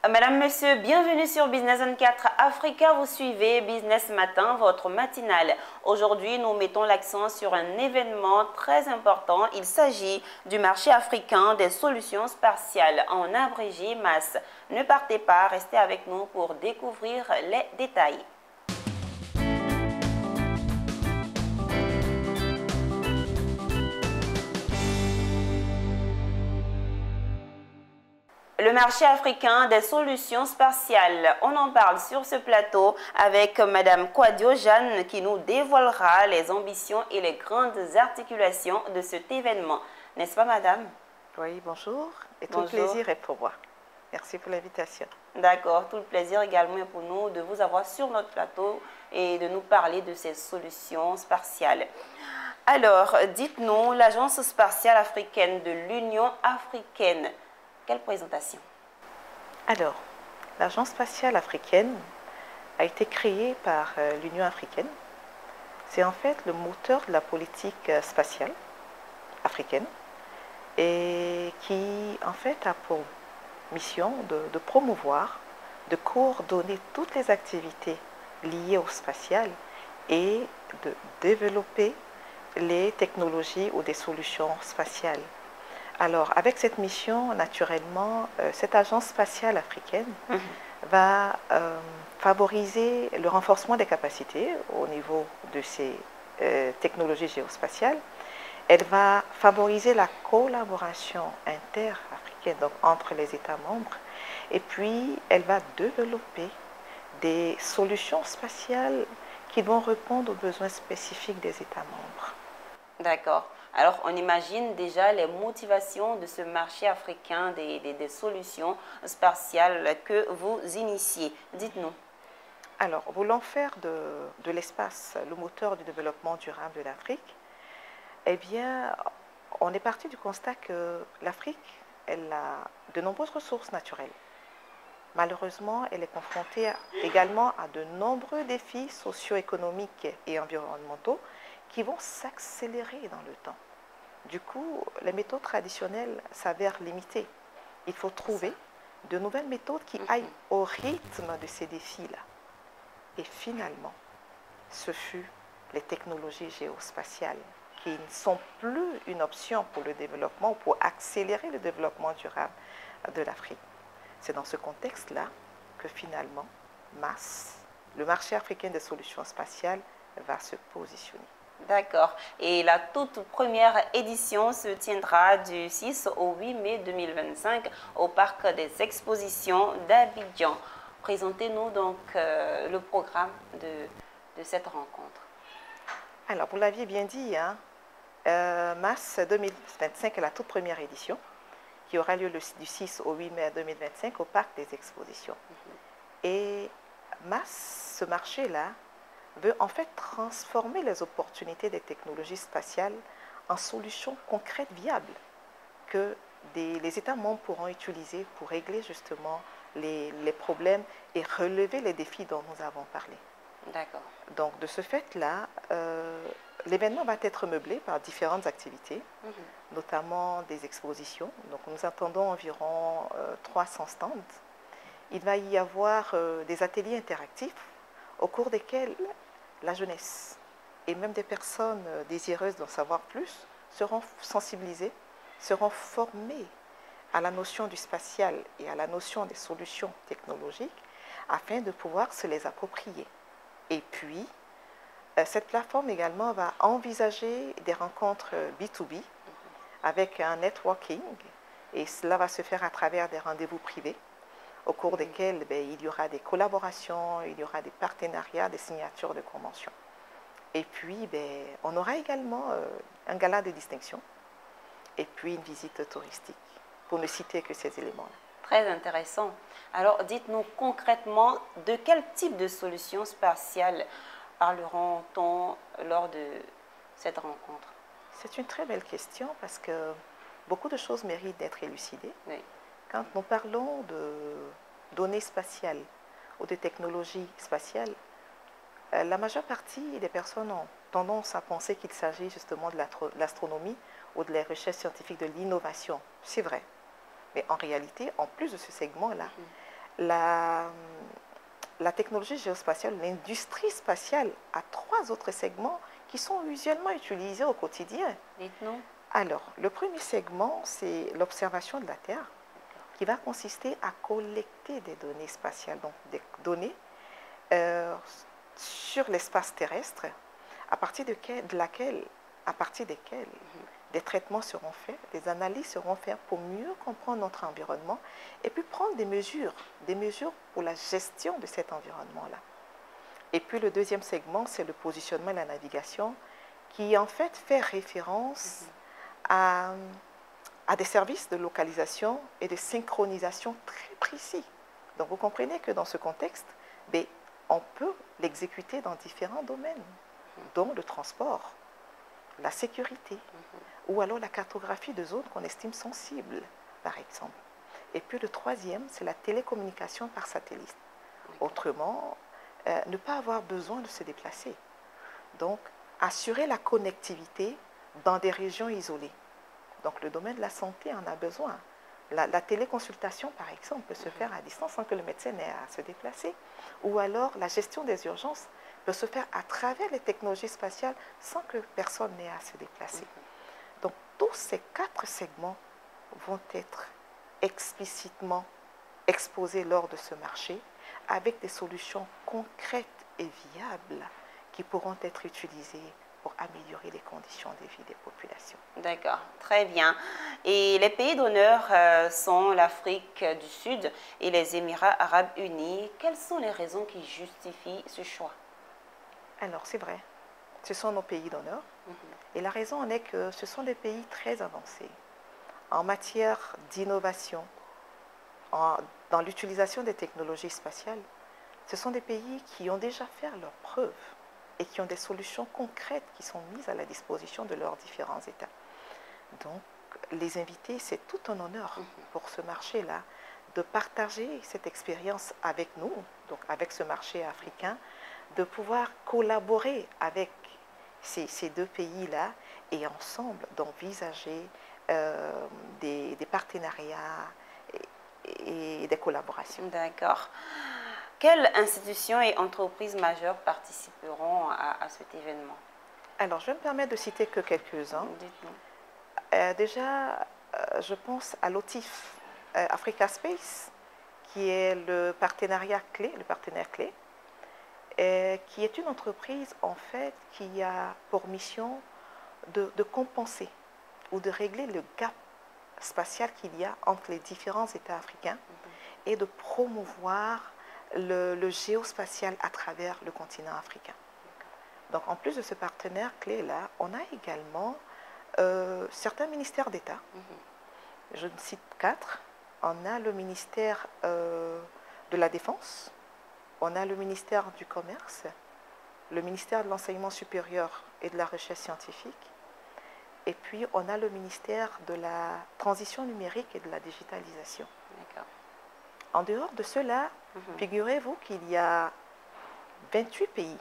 Madame, Monsieur, bienvenue sur Business 24 Africa. Vous suivez Business Matin, votre matinale. Aujourd'hui, nous mettons l'accent sur un événement très important. Il s'agit du marché africain des solutions spatiales, en abrégé MAS. Ne partez pas, restez avec nous pour découvrir les détails. Le marché africain des solutions spatiales. On en parle sur ce plateau avec Madame Kwadio Jeanne qui nous dévoilera les ambitions et les grandes articulations de cet événement. N'est-ce pas, Madame? Oui, bonjour. Et tout Bonjour. le plaisir est pour moi. Merci pour l'invitation. D'accord, tout le plaisir également est pour nous de vous avoir sur notre plateau et de nous parler de ces solutions spatiales. Alors, dites-nous, l'Agence spatiale africaine de l'Union africaine. Quelle présentation? Alors, l'Agence spatiale africaine a été créée par l'Union africaine. C'est en fait le moteur de la politique spatiale africaine et qui en fait a pour mission de promouvoir, de coordonner toutes les activités liées au spatial et de développer les technologies ou des solutions spatiales. Alors, avec cette mission, naturellement, cette agence spatiale africaine va favoriser le renforcement des capacités au niveau de ces technologies géospatiales. Elle va favoriser la collaboration interafricaine, donc entre les États membres, et puis elle va développer des solutions spatiales qui vont répondre aux besoins spécifiques des États membres. D'accord. Alors, on imagine déjà les motivations de ce marché africain des solutions spatiales que vous initiez. Dites-nous. Alors, voulant faire de l'espace le moteur du développement durable de l'Afrique, eh bien, on est parti du constat que l'Afrique, elle a de nombreuses ressources naturelles. Malheureusement, elle est confrontée également à de nombreux défis socio-économiques et environnementaux qui vont s'accélérer dans le temps. Du coup, les méthodes traditionnelles s'avèrent limitées. Il faut trouver de nouvelles méthodes qui aillent au rythme de ces défis-là. Et finalement, ce fut les technologies géospatiales qui ne sont plus une option pour le développement ou pour accélérer le développement durable de l'Afrique. C'est dans ce contexte-là que finalement, MAS, le marché africain des solutions spatiales, va se positionner. D'accord. Et la toute première édition se tiendra du 6 au 8 mai 2025 au Parc des Expositions d'Abidjan. Présentez-nous donc le programme de cette rencontre. Alors, vous l'aviez bien dit, hein, MAS 2025 est la toute première édition qui aura lieu du 6 au 8 mai 2025 au Parc des Expositions. Et MAS, ce marché-là, veut en fait transformer les opportunités des technologies spatiales en solutions concrètes viables que les États membres pourront utiliser pour régler justement les problèmes et relever les défis dont nous avons parlé. D'accord. Donc de ce fait-là, l'événement va être meublé par différentes activités, notamment des expositions. Donc nous attendons environ 300 stands. Il va y avoir des ateliers interactifs au cours desquels la jeunesse et même des personnes désireuses d'en savoir plus seront sensibilisées, seront formées à la notion du spatial et à la notion des solutions technologiques afin de pouvoir se les approprier. Et puis, cette plateforme également va envisager des rencontres B2B avec un networking et cela va se faire à travers des rendez-vous privés au cours desquels il y aura des collaborations, il y aura des partenariats, des signatures de conventions. Et puis, on aura également un gala de distinction et puis une visite touristique, pour ne citer que ces éléments-là. Très intéressant. Alors, dites-nous concrètement, de quel type de solutions spatiales parlerons-on lors de cette rencontre? C'est une très belle question parce que beaucoup de choses méritent d'être élucidées. Oui. Quand nous parlons de données spatiales ou de technologies spatiales, la majeure partie des personnes ont tendance à penser qu'il s'agit justement de l'astronomie ou de la recherche scientifique, de l'innovation. C'est vrai. Mais en réalité, en plus de ce segment-là, La, la technologie géospatiale, l'industrie spatiale a trois autres segments qui sont usuellement utilisés au quotidien. Dites-nous. Alors, le premier segment, c'est l'observation de la Terre, qui va consister à collecter des données spatiales, donc des données sur l'espace terrestre, à partir desquelles des traitements seront faits, des analyses seront faites pour mieux comprendre notre environnement et puis prendre des mesures pour la gestion de cet environnement-là. Et puis le deuxième segment, c'est le positionnement et la navigation, qui en fait référence à des services de localisation et de synchronisation très précis. Donc vous comprenez que dans ce contexte, on peut l'exécuter dans différents domaines, dont le transport, la sécurité, ou alors la cartographie de zones qu'on estime sensibles, par exemple. Et puis le troisième, c'est la télécommunication par satellite. Autrement, ne pas avoir besoin de se déplacer. Donc, assurer la connectivité dans des régions isolées. Donc, le domaine de la santé en a besoin. La téléconsultation, par exemple, peut se faire à distance sans que le médecin n'ait à se déplacer. Ou alors, la gestion des urgences peut se faire à travers les technologies spatiales sans que personne n'ait à se déplacer. Donc, tous ces quatre segments vont être explicitement exposés lors de ce marché avec des solutions concrètes et viables qui pourront être utilisées pour améliorer les conditions de vie des populations. D'accord, très bien. Et les pays d'honneur sont l'Afrique du Sud et les Émirats arabes unis. Quelles sont les raisons qui justifient ce choix? Alors, c'est vrai, ce sont nos pays d'honneur. Et la raison en est que ce sont des pays très avancés en matière d'innovation, dans l'utilisation des technologies spatiales. Ce sont des pays qui ont déjà fait leurs preuves et qui ont des solutions concrètes qui sont mises à la disposition de leurs différents États. Donc, les invités, c'est tout un honneur pour ce marché-là de partager cette expérience avec nous, donc avec ce marché africain, de pouvoir collaborer avec ces deux pays-là et ensemble d'envisager des partenariats et des collaborations. D'accord. Quelles institutions et entreprises majeures participeront à cet événement? Alors, je vais me permettre de citer que quelques-uns. Déjà, je pense à l'OTIF, Africa Space, qui est le partenaire clé, qui est une entreprise en fait qui a pour mission de compenser ou de régler le gap spatial qu'il y a entre les différents États africains et de promouvoir le géospatial à travers le continent africain. Donc, en plus de ce partenaire clé-là, on a également certains ministères d'État. Je ne cite 4. On a le ministère de la Défense, on a le ministère du Commerce, le ministère de l'Enseignement supérieur et de la Recherche scientifique, et puis on a le ministère de la Transition numérique et de la digitalisation. En dehors de cela, figurez-vous qu'il y a 28 pays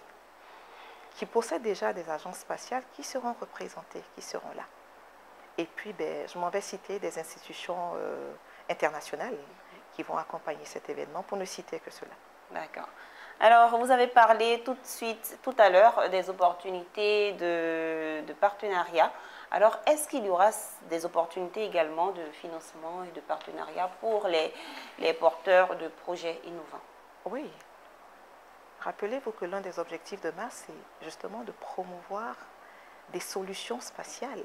qui possèdent déjà des agences spatiales qui seront représentées, qui seront là. Et puis, je m'en vais citer des institutions internationales qui vont accompagner cet événement, pour ne citer que cela. D'accord. Alors, vous avez parlé tout à l'heure des opportunités de partenariat. Alors, est-ce qu'il y aura des opportunités également de financement et de partenariat pour les porteurs de projets innovants? Oui. Rappelez-vous que l'un des objectifs de MAS, c'est justement de promouvoir des solutions spatiales,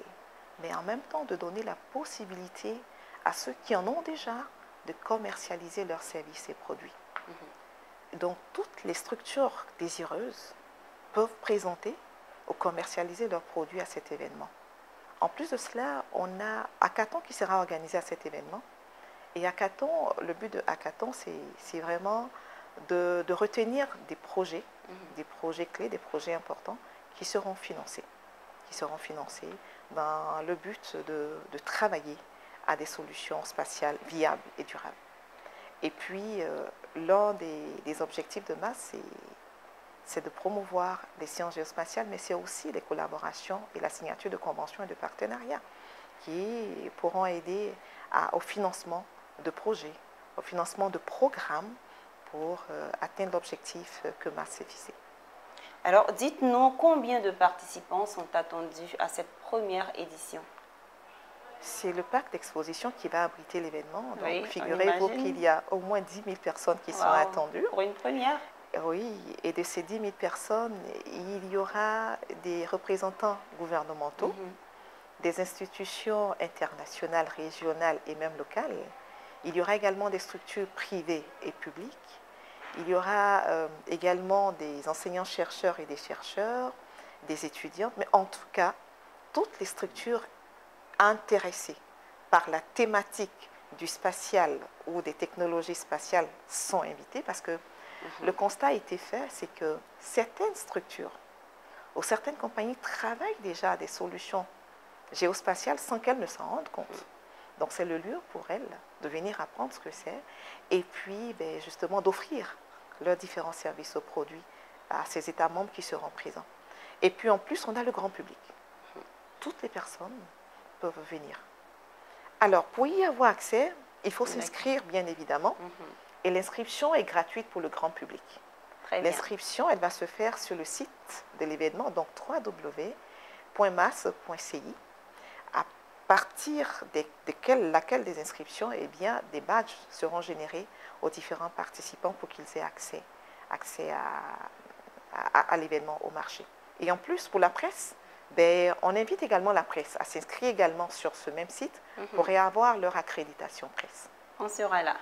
mais en même temps de donner la possibilité à ceux qui en ont déjà de commercialiser leurs services et produits. Donc, toutes les structures désireuses peuvent présenter ou commercialiser leurs produits à cet événement. En plus de cela, on a Hackathon qui sera organisé à cet événement. Et Hackathon, le but de Hackathon, c'est vraiment de retenir des projets clés, des projets importants qui seront financés dans le but de travailler à des solutions spatiales viables et durables. Et puis, l'un des objectifs de MAS, c'est de promouvoir les sciences géospatiales, mais c'est aussi les collaborations et la signature de conventions et de partenariats qui pourront aider au financement de projets financement de programmes pour atteindre l'objectif que Mars s'est fixé. Alors, dites-nous combien de participants sont attendus à cette première édition? C'est le parc d'exposition qui va abriter l'événement. Donc, Oui, figurez-vous qu'il y a au moins 10 000 personnes qui sont attendues. Pour une première? Oui, et de ces 10 000 personnes, il y aura des représentants gouvernementaux, des institutions internationales, régionales et même locales. Il y aura également des structures privées et publiques. Il y aura également des enseignants-chercheurs et des chercheurs, des étudiantes, mais en tout cas, toutes les structures intéressés par la thématique du spatial ou des technologies spatiales sont invités parce que le constat a été fait, c'est que certaines structures ou certaines compagnies travaillent déjà à des solutions géospatiales sans qu'elles ne s'en rendent compte. Donc c'est le lieu pour elles de venir apprendre ce que c'est et puis justement d'offrir leurs différents services aux produits à ces États membres qui seront présents. Et puis en plus, on a le grand public. Toutes les personnes peuvent venir. Alors, pour y avoir accès, il faut s'inscrire, bien évidemment. Et l'inscription est gratuite pour le grand public. L'inscription, elle va se faire sur le site de l'événement, donc www.mas.ci. À partir de laquelle des inscriptions, eh bien, des badges seront générés aux différents participants pour qu'ils aient accès à l'événement, au marché. Et en plus, pour la presse, on invite également la presse à s'inscrire également sur ce même site pour y avoir leur accréditation presse. On sera là.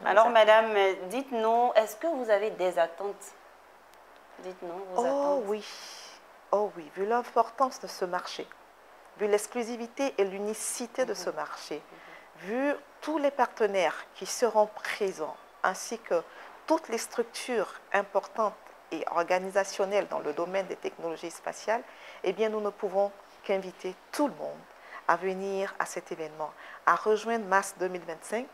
Alors, madame, dites-nous, est-ce que vous avez des attentes? Dites-nous vos attentes. Oh oui, vu l'importance de ce marché, vu l'exclusivité et l'unicité de ce marché, vu tous les partenaires qui seront présents, ainsi que toutes les structures importantes et organisationnelles dans le domaine des technologies spatiales, eh bien, nous ne pouvons qu'inviter tout le monde à venir à cet événement, à rejoindre Mars 2025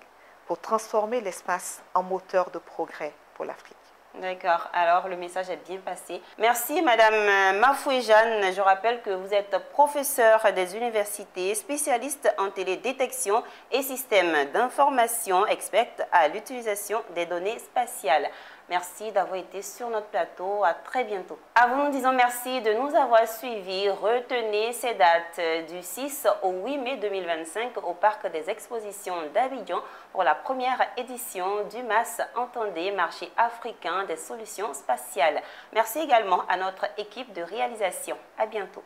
pour transformer l'espace en moteur de progrès pour l'Afrique. D'accord, alors le message est bien passé. Merci Madame Mafoué-Jeanne. Je rappelle que vous êtes professeure des universités, spécialiste en télédétection et système d'information, experte à l'utilisation des données spatiales. Merci d'avoir été sur notre plateau. À très bientôt. À vous, nous disons merci de nous avoir suivis. Retenez ces dates du 6 au 8 mai 2025 au Parc des Expositions d'Abidjan pour la première édition du MAS, entendez, marché africain des solutions spatiales. Merci également à notre équipe de réalisation. À bientôt.